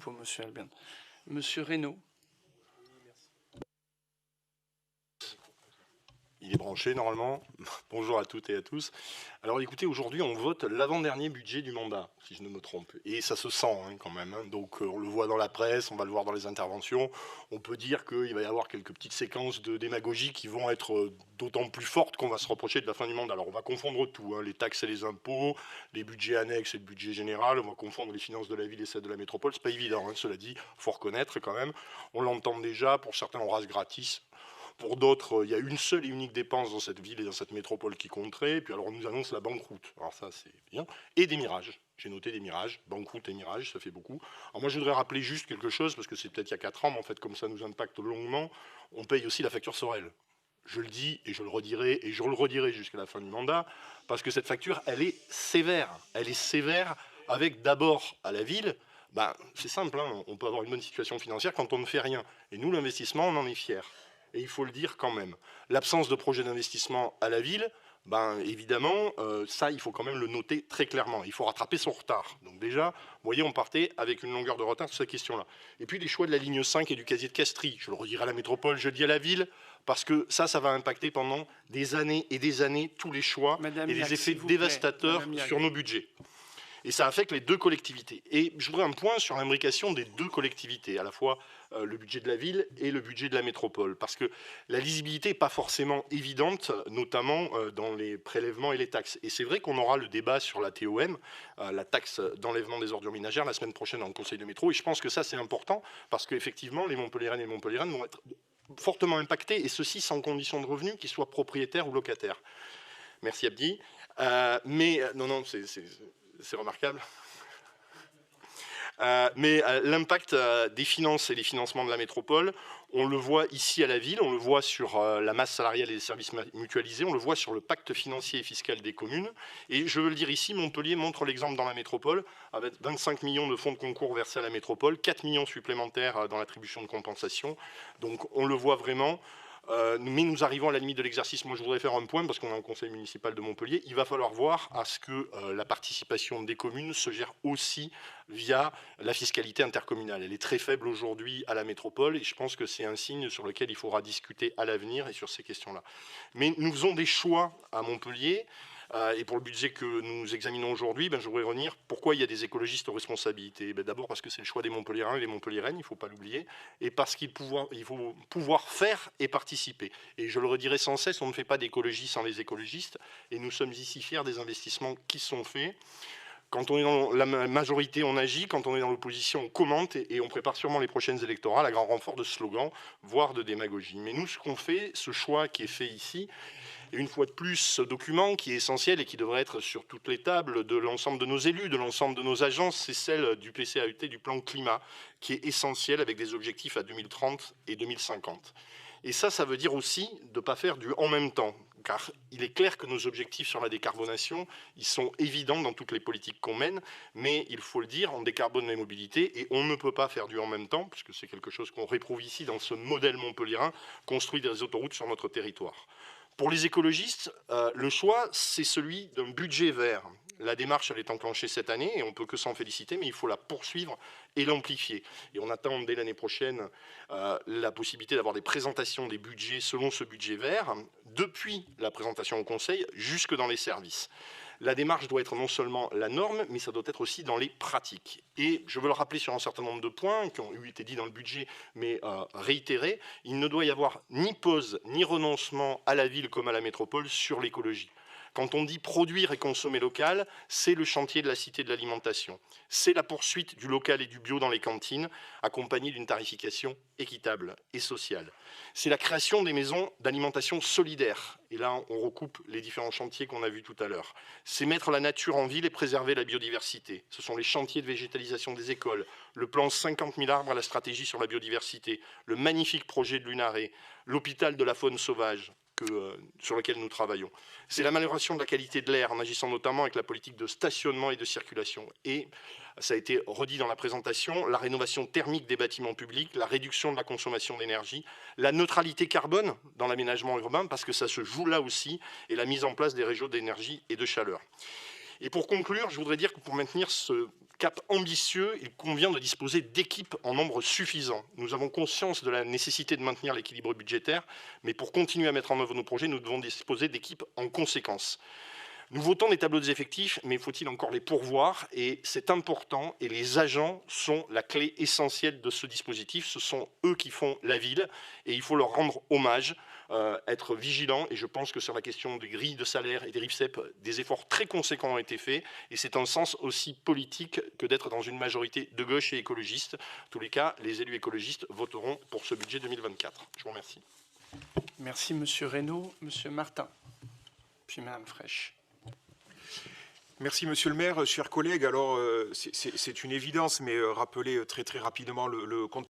infos, monsieur Albion. Monsieur Reynaud. Il est branché normalement. Bonjour à toutes et à tous. Alors écoutez, aujourd'hui on vote l'avant-dernier budget du mandat, si je ne me trompe. Et ça se sent quand même. Donc on le voit dans la presse, on va le voir dans les interventions. On peut dire qu'il va y avoir quelques petites séquences de démagogie qui vont être d'autant plus fortes qu'on va se reprocher de la fin du mandat. Alors on va confondre tout, les taxes et les impôts, les budgets annexes et le budget général. On va confondre les finances de la ville et celles de la métropole. C'est pas évident, cela dit, faut reconnaître quand même. On l'entend déjà, pour certains on rase gratis. Pour d'autres, il y a une seule et unique dépense dans cette ville et dans cette métropole qui compterait. Et puis alors on nous annonce la banqueroute. Alors ça c'est bien. Et des mirages. J'ai noté des mirages. Banqueroute et mirages, ça fait beaucoup. Alors moi je voudrais rappeler juste quelque chose, parce que c'est peut-être il y a 4 ans, mais en fait comme ça nous impacte longuement, on paye aussi la facture Sorel. Je le dis et je le redirai jusqu'à la fin du mandat, parce que cette facture, elle est sévère. Elle est sévère avec d'abord à la ville. C'est simple, on peut avoir une bonne situation financière quand on ne fait rien. Et nous, l'investissement, on en est fiers. Et il faut le dire quand même. L'absence de projet d'investissement à la ville, évidemment, ça, il faut quand même le noter très clairement. Il faut rattraper son retard. Donc déjà, vous voyez, on partait avec une longueur de retard sur cette question-là. Et puis les choix de la ligne 5 et du casier de Castries. Je le redirai à la métropole, je le dis à la ville, parce que ça va impacter pendant des années et des années tous les choix et des effets dévastateurs sur nos budgets. Et ça affecte les deux collectivités. Et je voudrais un point sur l'imbrication des deux collectivités, à la fois le budget de la ville et le budget de la métropole, parce que la lisibilité n'est pas forcément évidente, notamment dans les prélèvements et les taxes. Et c'est vrai qu'on aura le débat sur la TOM, la taxe d'enlèvement des ordures ménagères, la semaine prochaine dans le Conseil de métro, et je pense que ça c'est important, parce qu'effectivement les Montpelliéraines et les Montpelliéraines vont être fortement impactés, et ceci sans condition de revenu, qu'ils soient propriétaires ou locataires. Merci Abdi. Non, c'est remarquable. Mais l'impact des finances et des financements de la métropole, on le voit ici à la ville, on le voit sur la masse salariale et les services mutualisés, on le voit sur le pacte financier et fiscal des communes. Et je veux le dire ici, Montpellier montre l'exemple dans la métropole, avec 25 millions de fonds de concours versés à la métropole, 4 millions supplémentaires dans l'attribution de compensation. Donc on le voit vraiment. Mais nous arrivons à la limite de l'exercice. Moi, je voudrais faire un point, parce qu'on a un conseil municipal de Montpellier. Il va falloir voir à ce que la participation des communes se gère aussi via la fiscalité intercommunale. Elle est très faible aujourd'hui à la métropole, et je pense que c'est un signe sur lequel il faudra discuter à l'avenir et sur ces questions-là. Mais nous faisons des choix à Montpellier. Et pour le budget que nous examinons aujourd'hui, je voudrais revenir pourquoi il y a des écologistes aux responsabilités. D'abord parce que c'est le choix des Montpelliérains et des Montpelliéraines, il ne faut pas l'oublier, et parce qu'il faut pouvoir faire et participer. Et je le redirai sans cesse, on ne fait pas d'écologie sans les écologistes, et nous sommes ici fiers des investissements qui sont faits. Quand on est dans la majorité, on agit. Quand on est dans l'opposition, on commente, et on prépare sûrement les prochaines électorales à grand renfort de slogans, voire de démagogie. Mais nous, ce qu'on fait, ce choix qui est fait ici, et une fois de plus, ce document qui est essentiel et qui devrait être sur toutes les tables de l'ensemble de nos élus, de l'ensemble de nos agences, c'est celle du PCAET, du plan climat, qui est essentiel avec des objectifs à 2030 et 2050. Et ça veut dire aussi de ne pas faire du « en même temps », car il est clair que nos objectifs sur la décarbonation, ils sont évidents dans toutes les politiques qu'on mène, mais il faut le dire, on décarbone les mobilités et on ne peut pas faire du « en même temps », puisque c'est quelque chose qu'on réprouve ici dans ce modèle montpelliérain, construit des autoroutes sur notre territoire. Pour les écologistes, le choix, c'est celui d'un budget vert. La démarche, elle est enclenchée cette année et on ne peut que s'en féliciter, mais il faut la poursuivre et l'amplifier. Et on attend dès l'année prochaine la possibilité d'avoir des présentations des budgets selon ce budget vert, depuis la présentation au Conseil jusque dans les services. La démarche doit être non seulement la norme, mais ça doit être aussi dans les pratiques. Et je veux le rappeler sur un certain nombre de points qui ont été dits dans le budget, mais réitérés. Il ne doit y avoir ni pause, ni renoncement à la ville comme à la métropole sur l'écologie. Quand on dit produire et consommer local, c'est le chantier de la cité de l'alimentation. C'est la poursuite du local et du bio dans les cantines, accompagné d'une tarification équitable et sociale. C'est la création des maisons d'alimentation solidaire. Et là, on recoupe les différents chantiers qu'on a vus tout à l'heure. C'est mettre la nature en ville et préserver la biodiversité. Ce sont les chantiers de végétalisation des écoles, le plan 50 000 arbres à la stratégie sur la biodiversité, le magnifique projet de Lunaré, l'hôpital de la faune sauvage, sur lequel nous travaillons. C'est l'amélioration de la qualité de l'air en agissant notamment avec la politique de stationnement et de circulation. Et ça a été redit dans la présentation, la rénovation thermique des bâtiments publics, la réduction de la consommation d'énergie, la neutralité carbone dans l'aménagement urbain, parce que ça se joue là aussi, et la mise en place des réseaux d'énergie et de chaleur. Et pour conclure, je voudrais dire que pour maintenir ce cap ambitieux, il convient de disposer d'équipes en nombre suffisant. Nous avons conscience de la nécessité de maintenir l'équilibre budgétaire, mais pour continuer à mettre en œuvre nos projets, nous devons disposer d'équipes en conséquence. Nous votons des tableaux des effectifs, mais faut-il encore les pourvoir? Et c'est important, et les agents sont la clé essentielle de ce dispositif. Ce sont eux qui font la ville, et il faut leur rendre hommage, être vigilant. Et je pense que sur la question des grilles de salaire et des RIFSEP, des efforts très conséquents ont été faits, et c'est un sens aussi politique que d'être dans une majorité de gauche et écologiste. En tous les cas, les élus écologistes voteront pour ce budget 2024. Je vous remercie. Merci, Monsieur Reynaud. Monsieur Martin, puis Madame Fraîche. Merci Monsieur le maire, chers collègues. Alors c'est une évidence, mais rappeler très rapidement le contexte.